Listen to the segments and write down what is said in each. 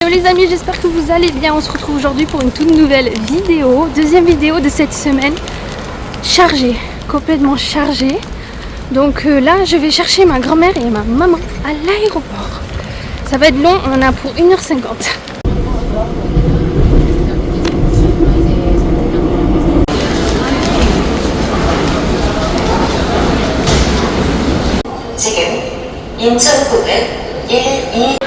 Hello les amis, j'espère que vous allez bien. On se retrouve aujourd'hui pour une toute nouvelle vidéo, deuxième vidéo de cette semaine, chargée, complètement chargée. Donc là je vais chercher ma grand-mère et ma maman à l'aéroport. Ça va être long, on en a pour 1h50. 지금 인천국은 1, 2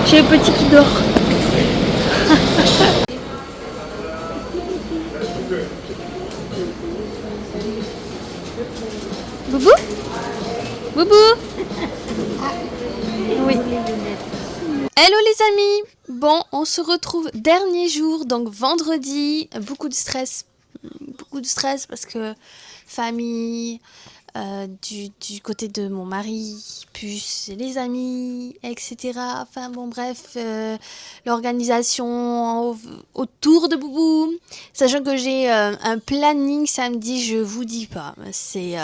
J'ai le petit qui dort. Boubou? Boubou? Oui. Hello les amis! Bon, on se retrouve dernier jour, donc vendredi. Beaucoup de stress. Beaucoup de stress parce que famille, du côté de mon mari, plus les amis, etc. Enfin bon bref, l'organisation autour de Boubou. Sachant que j'ai un planning samedi, je vous dis pas. C'est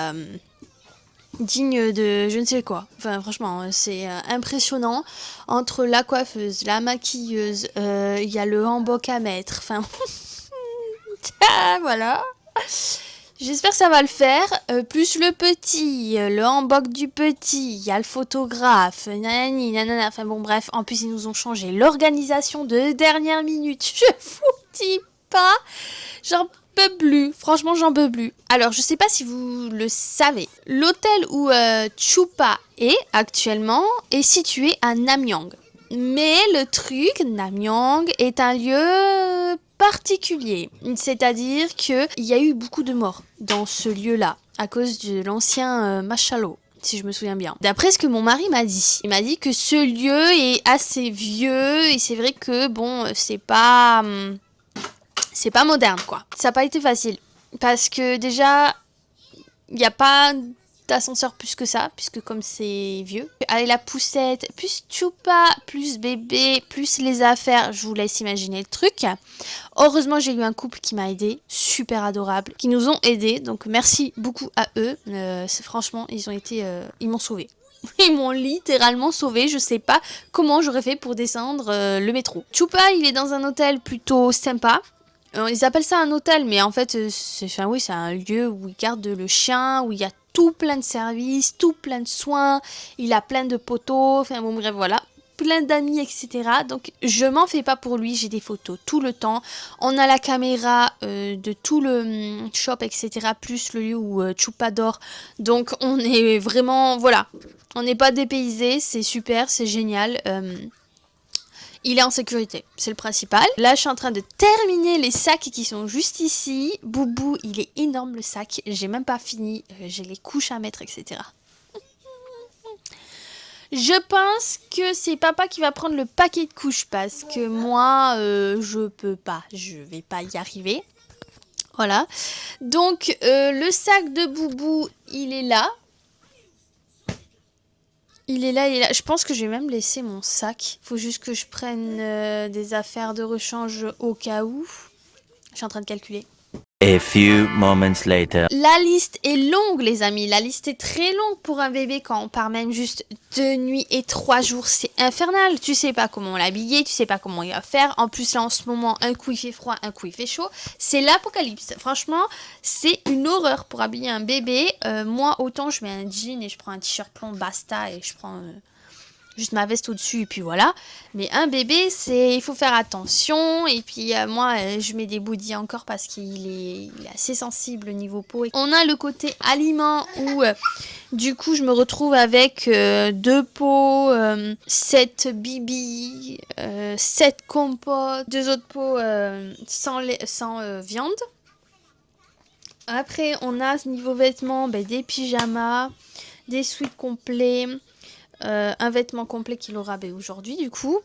digne de je ne sais quoi. Enfin franchement, c'est impressionnant. Entre la coiffeuse, la maquilleuse, il y a le hanbok à mettre. Enfin voilà. J'espère que ça va le faire. Plus le petit, le hanbok du petit, il y a le photographe, nanani, nanana. Enfin bon bref, en plus ils nous ont changé l'organisation de dernière minute. Je vous dis pas, j'en peux plus. Franchement, j'en peux plus. Alors, je sais pas si vous le savez, l'hôtel où Chupa est actuellement est situé à Namyang. Mais le truc, Namyang est un lieu particulier. C'est-à-dire qu'il y a eu beaucoup de morts dans ce lieu-là à cause de l'ancien Mashalo, si je me souviens bien. D'après ce que mon mari m'a dit, il m'a dit que ce lieu est assez vieux et c'est vrai que bon, c'est pas moderne quoi. Ça n'a pas été facile parce que déjà il n'y a pas d'ascenseur plus que ça, puisque comme c'est vieux. Allez, la poussette, plus Chupa, plus bébé, plus les affaires, je vous laisse imaginer le truc. Heureusement, j'ai eu un couple qui m'a aidé, super adorable, qui nous ont aidés, donc merci beaucoup à eux. Franchement, ils m'ont sauvé. Ils m'ont littéralement sauvé, je sais pas comment j'aurais fait pour descendre le métro. Chupa, il est dans un hôtel plutôt sympa. Ils appellent ça un hôtel, mais en fait, c'est un lieu où ils gardent le chien, où il y a tout plein de services, tout plein de soins, il a plein de poteaux, enfin bon bref voilà, plein d'amis, etc. Donc je m'en fais pas pour lui, j'ai des photos tout le temps. On a la caméra de tout le shop, etc. Plus le lieu où Chupa dort. Donc on est vraiment, voilà, on n'est pas dépaysé, c'est super, c'est génial. Il est en sécurité, c'est le principal. Là, je suis en train de terminer les sacs qui sont juste ici. Boubou, il est énorme le sac. J'ai même pas fini. J'ai les couches à mettre, etc. Je pense que c'est papa qui va prendre le paquet de couches parce que moi, je peux pas. Je vais pas y arriver. Voilà. Donc, le sac de Boubou, il est là. Il est là, il est là. Je pense que je vais même laisser mon sac. Faut juste que je prenne des affaires de rechange au cas où. Je suis en train de calculer. A few moments later. La liste est longue, les amis. La liste est très longue pour un bébé quand on part même juste 2 nuits et 3 jours. C'est infernal. Tu sais pas comment l'habiller, tu sais pas comment il va faire. En plus, là, en ce moment, un coup il fait froid, un coup il fait chaud. C'est l'apocalypse. Franchement, c'est une horreur pour habiller un bébé. Moi, autant je mets un jean et je prends un t-shirt long basta et je prends juste ma veste au-dessus et puis voilà. Mais un bébé, il faut faire attention. Et puis moi, je mets des body encore parce qu'il est assez sensible au niveau peau. On a le côté aliment où du coup je me retrouve avec 2 pots, 7 bibi, 7 compotes, 2 autres pots sans viande. Après, on a niveau vêtements des pyjamas, des sweats complets. un vêtement complet qu'il aura aujourd'hui du coup.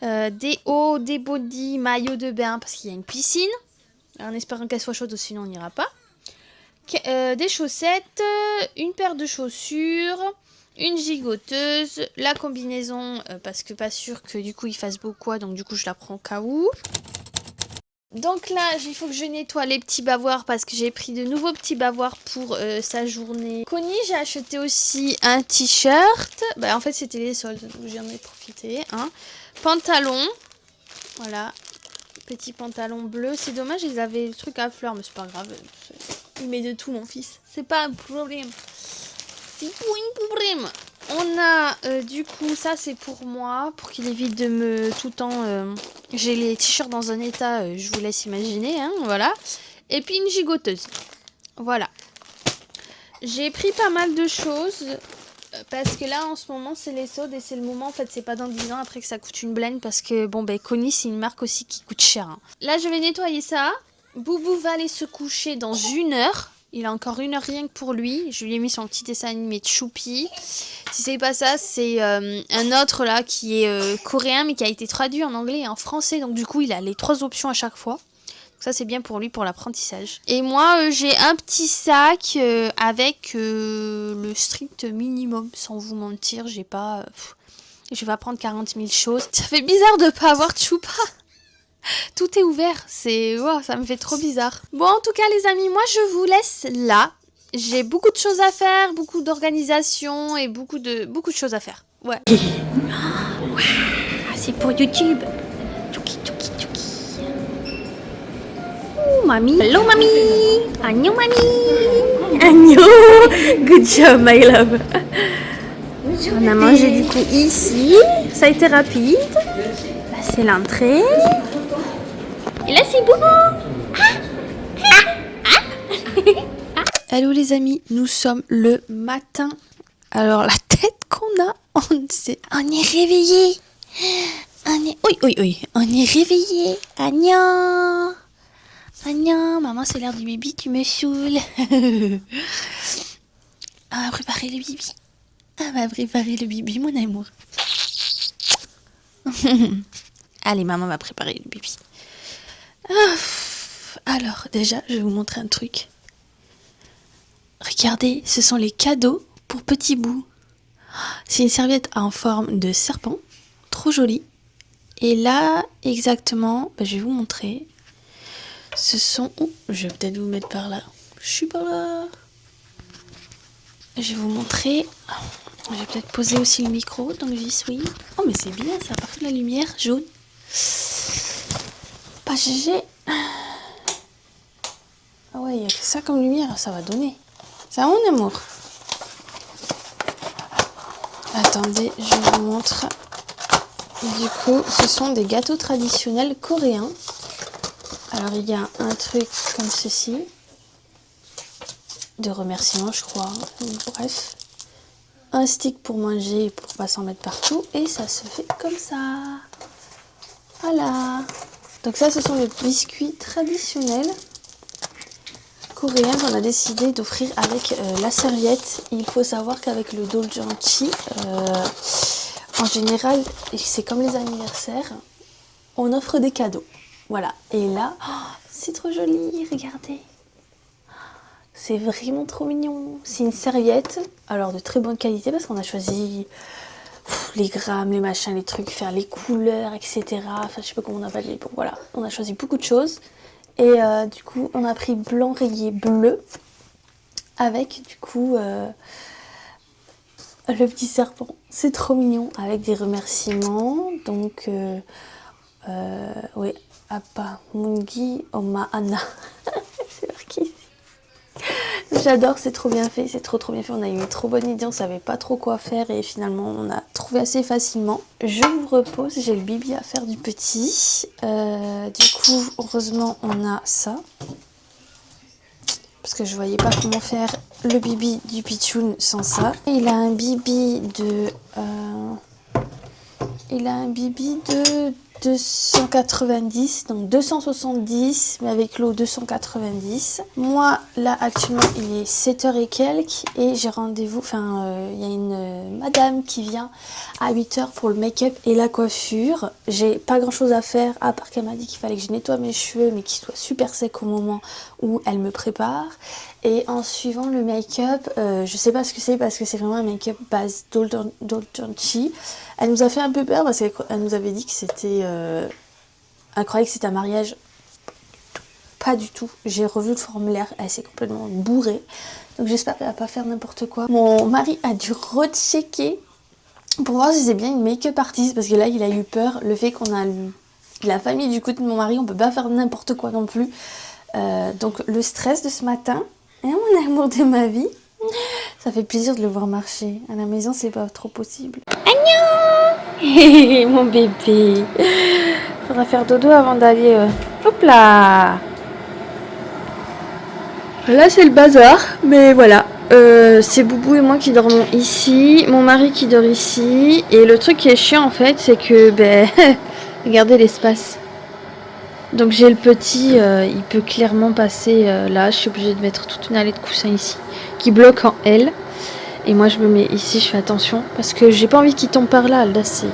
Des hauts, des bodys, maillot de bain parce qu'il y a une piscine. En espérant qu'elle soit chaude, sinon on n'ira pas. Des chaussettes, une paire de chaussures, une gigoteuse, la combinaison parce que pas sûr que du coup il fasse beau quoi, donc du coup je la prends au cas où. Donc là, il faut que je nettoie les petits bavoirs parce que j'ai pris de nouveaux petits bavoirs pour sa journée. Connie, j'ai acheté aussi un t-shirt. Bah, en fait, c'était les soldes, donc j'en ai profité. Hein. Pantalon. Voilà. Petit pantalon bleu. C'est dommage, ils avaient le truc à fleurs, mais c'est pas grave. Il met de tout, mon fils. C'est pas un problème. C'est pas un problème. On a du coup, ça c'est pour moi, pour qu'il évite de me tout le temps... j'ai les t-shirts dans un état, je vous laisse imaginer, hein, voilà. Et puis une gigoteuse. Voilà. J'ai pris pas mal de choses, parce que là en ce moment c'est les soldes et c'est le moment, en fait c'est pas dans 10 ans après que ça coûte une blende, parce que bon ben Connie c'est une marque aussi qui coûte cher. Hein. Là je vais nettoyer ça. Boubou va aller se coucher dans 1 heure. Il a encore 1 heure rien que pour lui. Je lui ai mis son petit dessin animé de Choupi. Si c'est pas ça, c'est un autre là qui est coréen mais qui a été traduit en anglais et en français. Donc du coup, il a les 3 options à chaque fois. Donc ça, c'est bien pour lui pour l'apprentissage. Et moi, j'ai un petit sac avec le strict minimum. Sans vous mentir, j'ai pas... je vais pas prendre 40 000 choses. Ça fait bizarre de pas avoir de choupa. Tout est ouvert, wow, ça me fait trop bizarre. Bon, en tout cas, les amis, moi, je vous laisse là. J'ai beaucoup de choses à faire, beaucoup d'organisation et beaucoup de choses à faire. Ouais. Wow, c'est pour YouTube. Tchouki, tchouki, tchouki. Oh, mamie. Hello, mamie. Agnon, mamie. Agnon. Good job, my love. On a mangé du coup ici. Ça a été rapide. Là, c'est l'entrée. Et là, c'est Boubou. Allô les amis, nous sommes le matin. Alors la tête qu'on a, on est réveillé. Oui, on est réveillé. Agnan, maman c'est l'heure du bibi, tu me saoules. On va préparer le bibi. Mon amour. Allez, maman va préparer le bibi. Alors déjà, je vais vous montrer un truc. Regardez, ce sont les cadeaux pour Petit Bout. C'est une serviette en forme de serpent, trop jolie. Et là, exactement, je vais vous montrer. Ce sont... Oh, je vais peut-être vous mettre par là. Je suis par là. Je vais vous montrer. Je vais peut-être poser aussi le micro, donc j'y suis. Oh, mais c'est bien, ça part de la lumière jaune. Pas GG. Ah ouais, il y a que ça comme lumière, ça va donner. Ça, mon amour. Attendez, je vous montre. Du coup, ce sont des gâteaux traditionnels coréens. Alors, il y a un truc comme ceci. De remerciements, je crois. Bref. Un stick pour manger, pour pas s'en mettre partout. Et ça se fait comme ça. Voilà. Donc ça, ce sont les biscuits traditionnels coréens qu'on a décidé d'offrir avec la serviette. Il faut savoir qu'avec le doljanchi, en général, c'est comme les anniversaires, on offre des cadeaux. Voilà. Et là, c'est trop joli, regardez. C'est vraiment trop mignon. C'est une serviette, alors de très bonne qualité parce qu'on a choisi les grammes, les machins, les trucs, faire les couleurs, etc. Enfin, je sais pas comment on appelle les... Bon, voilà, on a choisi beaucoup de choses. Et du coup, on a pris blanc rayé bleu avec du coup le petit serpent. C'est trop mignon avec des remerciements. Donc, oui, Appa Mungi Oma Anna. C'est marqué. J'adore, c'est trop bien fait, c'est trop bien fait. On a eu une trop bonne idée, on savait pas trop quoi faire et finalement on a trouvé assez facilement. Je vous repose, j'ai le bibi à faire du petit. Du coup, heureusement, on a ça. Parce que je voyais pas comment faire le bibi du pitchoun sans ça. Et il a un bibi de... 290, donc 270, mais avec l'eau 290. Moi, là, actuellement, il est 7h et quelques, et j'ai rendez-vous, il y a une madame qui vient à 8h pour le make-up et la coiffure. J'ai pas grand-chose à faire, à part qu'elle m'a dit qu'il fallait que je nettoie mes cheveux, mais qu'ils soient super secs au moment où elle me prépare. Et en suivant le make-up, je sais pas ce que c'est, parce que c'est vraiment un make-up base Dolce. Elle nous a fait un peu peur parce qu'elle nous avait dit que c'était... elle croyait que c'était un mariage. Pas du tout. J'ai revu le formulaire, elle s'est complètement bourrée. Donc j'espère qu'elle va pas faire n'importe quoi. Mon mari a dû rechecker pour voir si c'est bien une make-up artiste, parce que là il a eu peur. Le fait qu'on a la famille du côté de mon mari, on peut pas faire n'importe quoi non plus. Donc le stress de ce matin, et mon amour de ma vie, ça fait plaisir de le voir marcher. À la maison c'est pas trop possible. Mon bébé. Faudra faire dodo avant d'aller... Hop là. Là c'est le bazar, mais voilà. C'est Boubou et moi qui dormons ici, mon mari qui dort ici. Et le truc qui est chiant en fait, c'est que... regardez l'espace. Donc j'ai le petit, il peut clairement passer là. Je suis obligée de mettre toute une allée de coussins ici, qui bloque en L. Et moi je me mets ici, je fais attention, parce que j'ai pas envie qu'il tombe par là. Là c'est...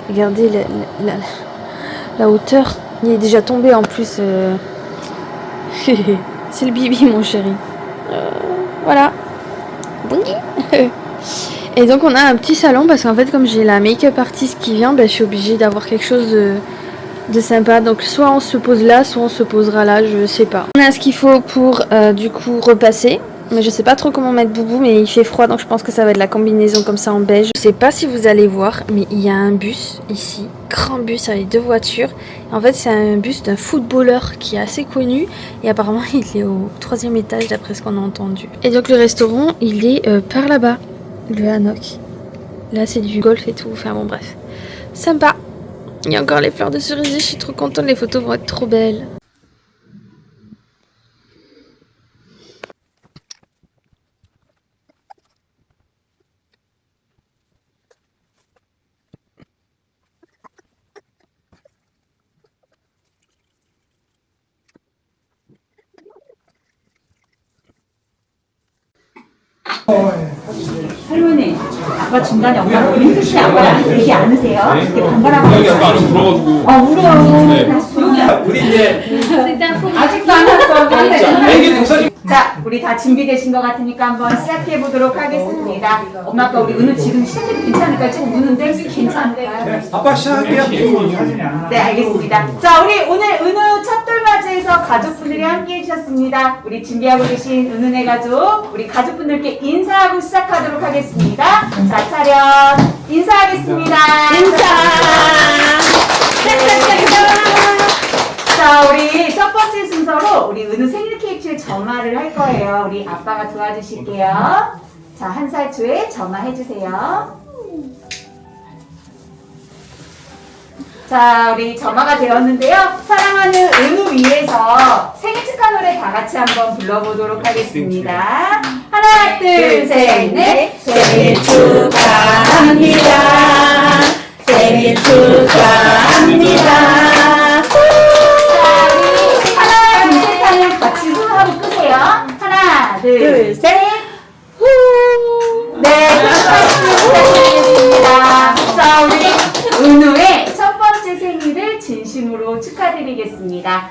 Regardez la hauteur. Il est déjà tombé en plus. C'est le bibi mon chéri. Voilà. Et donc on a un petit salon, parce qu'en fait comme j'ai la make-up artiste qui vient, je suis obligée d'avoir quelque chose de sympa. Donc soit on se pose là, soit on se posera là, je sais pas. On a ce qu'il faut pour du coup repasser. Mais je sais pas trop comment mettre Boubou, mais il fait froid, donc je pense que ça va être la combinaison comme ça en beige. Je sais pas si vous allez voir, mais il y a un bus ici, grand bus avec 2 voitures. En fait c'est un bus d'un footballeur qui est assez connu, et apparemment il est au 3e étage d'après ce qu'on a entendu. Et donc le restaurant il est par là-bas, le Hanok. Là c'est du golf et tout, enfin bon bref. Sympa. Il y a encore les fleurs de cerisier, je suis trop contente, les photos vont être trop belles. 할머니, 아빠 중간에 엄마가 힘드시 아빠랑 되지 않으세요? 이렇게 번갈아가면서. 여기 아까 안 울어가지고. 울어. 네. 우리 이제 아직도 안 왔어. 애기 독사진. 자, 우리 다 준비되신 것 같으니까 한번 시작해 보도록 하겠습니다. 엄마 아빠 우리 은우 지금 시작해도 괜찮을까요? 지금 우는데 괜찮은데? 아빠 시작할게요. 네, 알겠습니다. 자, 우리 오늘 은우 첫돌맞이에서 가족분들이 함께 해주셨습니다. 우리 준비하고 계신 은은의 가족, 우리 가족분들께 인사하고 시작하도록 하겠습니다. 자, 차렷 인사하겠습니다. 자, 우리 첫 번째 순서로 우리 은우 생일 케이크에 점화를 할 거예요. 우리 아빠가 도와주실게요. 자, 1살 초에 점화해주세요. 자, 우리 점화가 되었는데요. 사랑하는 은우 위해서 생일 축하 노래 다 같이 한번 불러보도록 하겠습니다. 하나, 둘, 셋, 넷. 생일 축하합니다. 생일 축하합니다. 자, 우리 하나, 둘, 셋 하면 같이 후하고 끄세요. 하나, 둘, 셋. 후. 네, 축하드리겠습니다. 자, 우리 은우의 첫 번째 생일을 진심으로 축하드리겠습니다.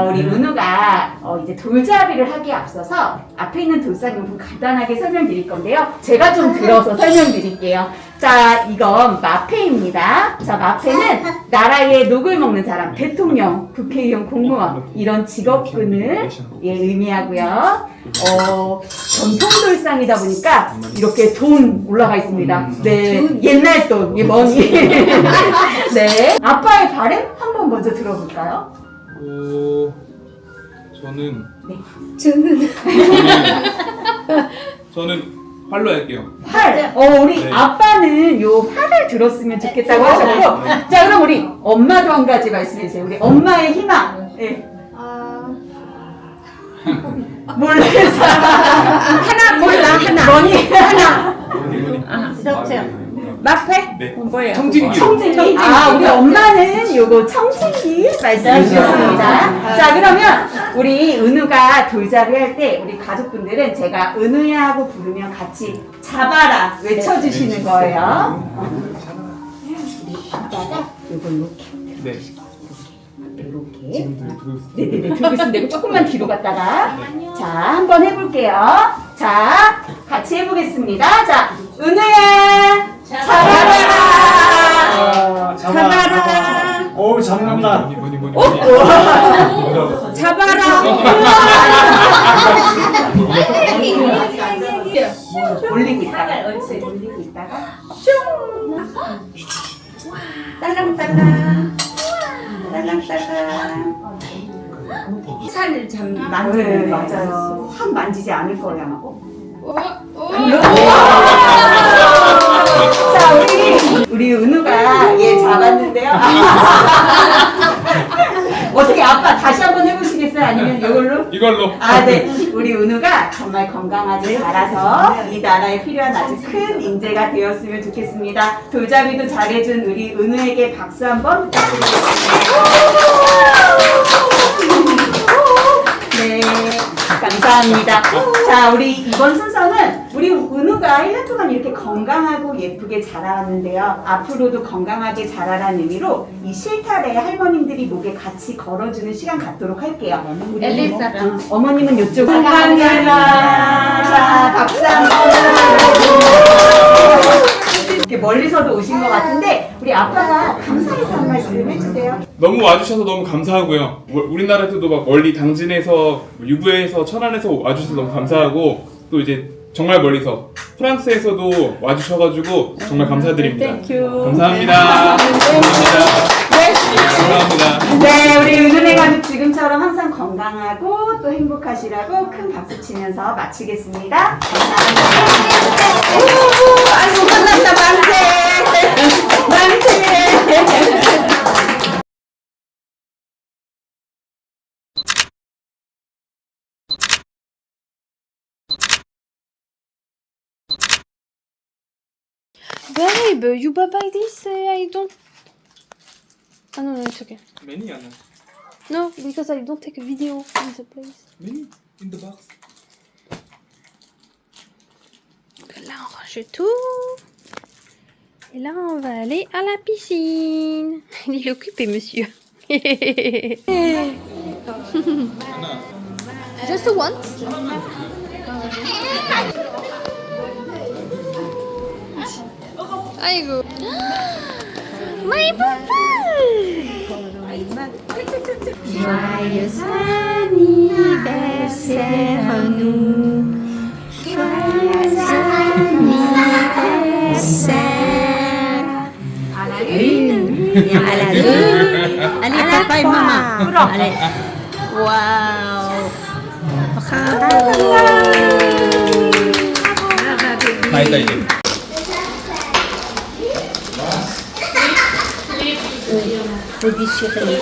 우리 은우가 이제 돌잡이를 하기에 앞서서 앞에 있는 돌상용품 간단하게 설명드릴 건데요. 제가 좀 들어서 설명드릴게요. 자, 이건 마페입니다. 자, 마페는 나라의 녹을 먹는 사람, 대통령, 국회의원, 공무원 이런 직업군을 의미하고요. 전통 돌상이다 보니까 이렇게 돈 올라가 있습니다. 네, 옛날 돈, 머니. 네, 아빠의 바람 한번 먼저 들어볼까요? 저는 네. 저는 활로 할게요. 활. 우리 네. 아빠는 요 활을 들었으면 좋겠다고 하셨고, 자, 그럼 우리 엄마도 한 가지 말씀해 주세요. 우리 엄마의 희망. 네. 몰라. 하나 몰라. 하나. 머니 하나. 뭐니? 들어보세요. 마페? 네. 뭐예요? 청진기. 청진기. 아, 우리 엄마는 요거 청진기 말씀해 주셨습니다. 자, 그러면 우리 은우가 돌잡이 할 때 우리 가족분들은 제가 은우야 하고 부르면 같이 잡아라 외쳐주시는 거예요. 이따가 요걸로 네. 이렇게. 지금 들고 있어요. 네네네, 들고 있으면 조금만 뒤로 갔다가. 자, 한번 해볼게요. 자, 같이 해보겠습니다. 자, 은우야, 잡아라! 잡아라! 오 잡는다. 뭐니. 잡아라! 올리고 있다가, 올리고 있다가, 딸랑딸랑. 딸랑딸랑. 살을 참 네, 만드는 맞아요. 확 만지지 않을 거야. 자, 우리 은우가 얘 잡았는데요. 어떻게 아빠 다시 한번 해보시겠어요? 아니면 이걸로? 이걸로. 아, 네. 우리 은우가 정말 건강하게 자라서 이 나라에 필요한 아주 큰 인재가 되었으면 좋겠습니다. 돌잡이도 잘해준 우리 은우에게 박수 한번 부탁드리겠습니다. 네, 감사합니다. 자, 우리 이번 순서는 우리 은우가 1년 동안 이렇게 건강하고 예쁘게 자라왔는데요. 앞으로도 건강하게 자라라는 의미로 이 실타래 할머님들이 목에 같이 걸어주는 시간 갖도록 할게요. 우리 엘리사랑. 어머님은 이쪽 감사합니다. 자, 박수 한번. 이렇게 멀리서도 오신 것 같은데 우리 아빠가 감사해서 한 말씀 해주세요. 너무 와주셔서 너무 감사하고요. 우리나라에서도 막 멀리 당진에서 유부에서 천안에서 와주셔서 너무 감사하고 또 이제 정말 멀리서 프랑스에서도 와주셔가지고 정말 감사드립니다. 감사합니다. 감사합니다. 네, 우리 은은의 가족 지금처럼 항상 건강하고 또 행복하시라고 큰 박수 치면서 마치겠습니다. 감사합니다. 아이고 끝났다 만세. Babe, you buy this? I don't. Ah no, it's okay. Many Anna. No, because I don't take a video in the place. Many in the box. Donc là, on range tout. Et là, on va aller à la piscine. Il est occupé, monsieur. Just one. 아이고. My papa. Joyeux anniversaire à nous. Joyeux anniversaire. À la une, à la deux, allez papa et maman. Allez. Waouh. Bravo. 다 했다 이제. Faut déchirer les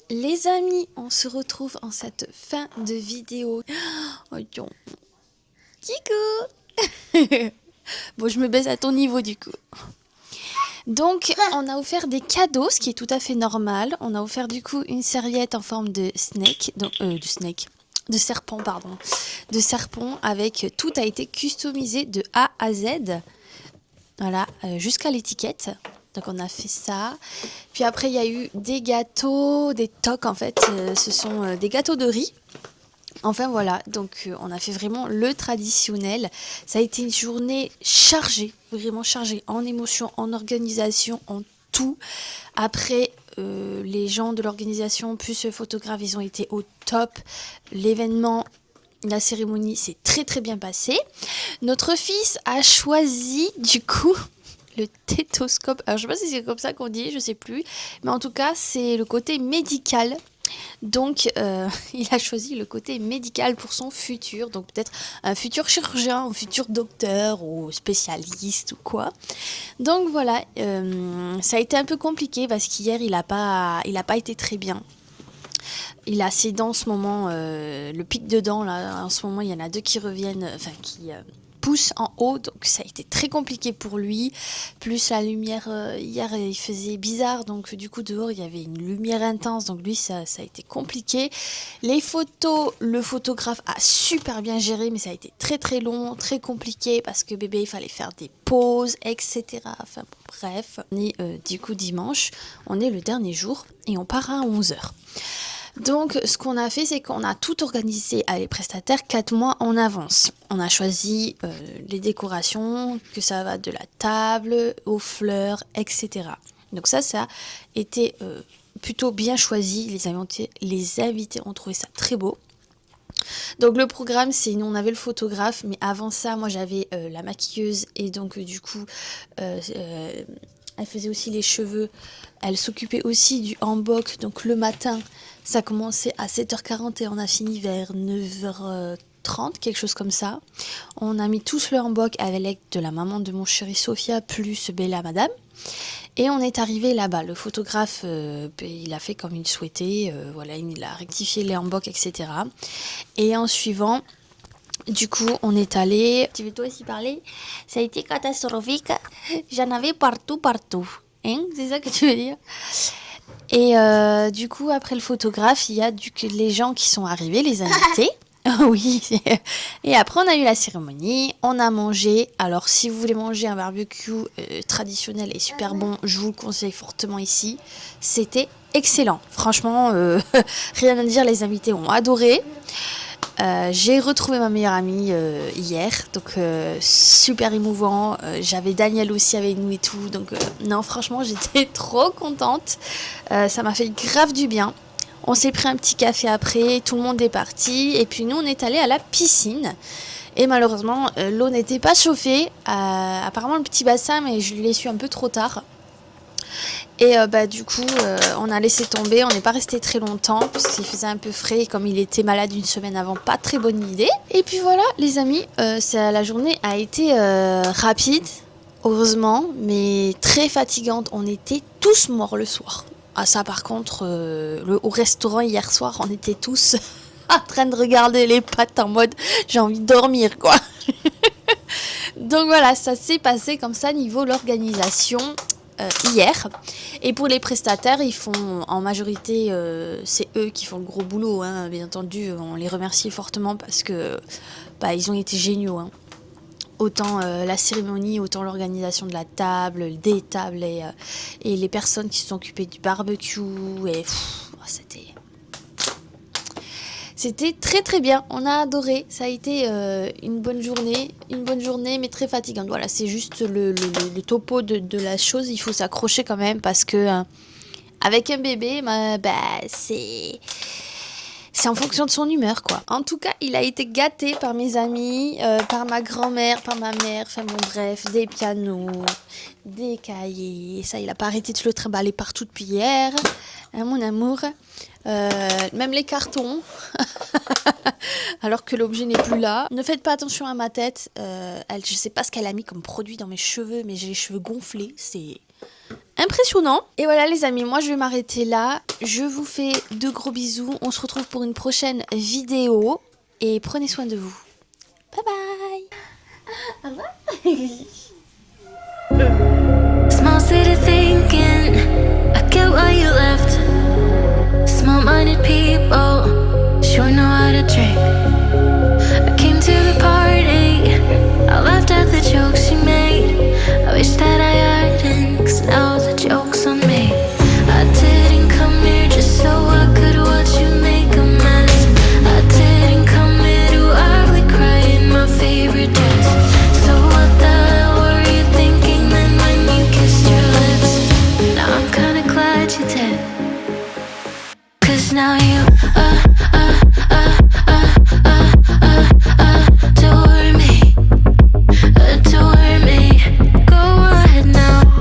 Les amis, on se retrouve en cette fin de vidéo. Oh, Dion. Kikou. Bon, je me baisse à ton niveau du coup. Donc, on a offert des cadeaux, ce qui est tout à fait normal. On a offert du coup une serviette en forme de snake, donc, de serpent, pardon. De serpent avec tout a été customisé de A à Z. Voilà, jusqu'à l'étiquette. Donc on a fait ça. Puis après il y a eu des gâteaux, des tocs en fait. Ce sont des gâteaux de riz. Enfin voilà, donc on a fait vraiment le traditionnel. Ça a été une journée chargée, vraiment chargée en émotions, en organisation, en tout. Après, les gens de l'organisation plus le photographe, ils ont été au top. L'événement, La cérémonie s'est très très bien passée. Notre fils a choisi du coup le stéthoscope. Alors je sais pas si c'est comme ça qu'on dit, je sais plus. Mais en tout cas, c'est le côté médical. Donc, il a choisi le côté médical pour son futur. Donc, peut-être un futur chirurgien, un futur docteur ou spécialiste ou quoi. Donc, voilà. Ça a été un peu compliqué parce qu'hier, il a pas été très bien. Il a ses dents en ce moment, le pic de dents, là, en ce moment, il y en a 2 qui reviennent, qui poussent en haut. Donc, ça a été très compliqué pour lui. Plus la lumière, hier, il faisait bizarre. Donc, du coup, dehors, il y avait une lumière intense. Donc, lui, ça a été compliqué. Les photos, le photographe a super bien géré, mais ça a été très, très long, très compliqué parce que bébé, il fallait faire des pauses, etc. Enfin, bref. On est, du coup, dimanche. On est le dernier jour et on part à 11h. Donc, ce qu'on a fait, c'est qu'on a tout organisé à les prestataires 4 mois en avance. On a choisi les décorations, que ça va de la table aux fleurs, etc. Donc ça a été plutôt bien choisi. Les invités ont trouvé ça très beau. Donc le programme, c'est nous on avait le photographe, mais avant ça, moi j'avais la maquilleuse et donc du coup, elle faisait aussi les cheveux. Elle s'occupait aussi du hanbok, donc le matin. Ça a commencé à 7h40 et on a fini vers 9h30, quelque chose comme ça. On a mis tous le hanbok avec l'aide de la maman de mon chéri Sophia, plus Bella Madame. Et on est arrivé là-bas. Le photographe, il a fait comme il souhaitait. Voilà, il a rectifié les hanboks, etc. Et en suivant, du coup, on est allé... Tu veux toi aussi parler? Ça a été catastrophique. J'en avais partout. Hein? C'est ça que tu veux dire? Et du coup, après le photographe, il y a les gens qui sont arrivés, les invités. Oui. Et après, on a eu la cérémonie, on a mangé. Alors, si vous voulez manger un barbecue traditionnel et super bon, je vous le conseille fortement ici. C'était excellent. Franchement, rien à dire, les invités ont adoré. J'ai retrouvé ma meilleure amie hier, donc super émouvant. J'avais Daniel aussi avec nous et tout, donc non, franchement, j'étais trop contente. Ça m'a fait grave du bien. On s'est pris un petit café après, tout le monde est parti, et puis nous, on est allé à la piscine. Et malheureusement, l'eau n'était pas chauffée. Apparemment, le petit bassin, mais je l'ai su un peu trop tard. Et du coup, on a laissé tomber, on n'est pas resté très longtemps parce qu'il faisait un peu frais et comme il était malade une semaine avant, pas très bonne idée. Et puis voilà les amis, la journée a été rapide, heureusement, mais très fatigante. On était tous morts le soir. Ah ça par contre, au restaurant hier soir, on était tous en train de regarder les pâtes en mode j'ai envie de dormir quoi. Donc voilà, ça s'est passé comme ça niveau l'organisation. Hier. Et pour les prestataires, ils font en majorité, c'est eux qui font le gros boulot. Hein. Bien entendu, on les remercie fortement parce que ils ont été géniaux. Hein. Autant la cérémonie, autant l'organisation de la table, des tables et les personnes qui se sont occupées du barbecue. Et c'était très très bien, on a adoré, ça a été une bonne journée mais très fatigante. Voilà, c'est juste le topo de la chose, il faut s'accrocher quand même parce que avec un bébé, c'est en fonction de son humeur quoi. En tout cas, il a été gâté par mes amis, par ma grand-mère, par ma mère, enfin bon bref, des pianos, des cahiers, ça il a pas arrêté de se le trimballer partout depuis hier, hein, mon amour. Même les cartons, alors que l'objet n'est plus là. Ne faites pas attention à ma tête. Je sais pas ce qu'elle a mis comme produit dans mes cheveux, mais j'ai les cheveux gonflés. C'est impressionnant. Et voilà les amis, moi je vais m'arrêter là. Je vous fais de gros bisous. On se retrouve pour une prochaine vidéo. Et prenez soin de vous. Bye bye. Au revoir. Small city thinking, I get why you left. Small-minded people sure know how to drink. I came to the party, I laughed at the jokes you made. I wish that I hadn't, 'cause now the joke's on me. I didn't come here just so I could watch you make a mess. I didn't come here to ugly cry in my favorite dress. So what the hell were you thinking then when you kissed your lips? Now I'm kinda glad you did. Now you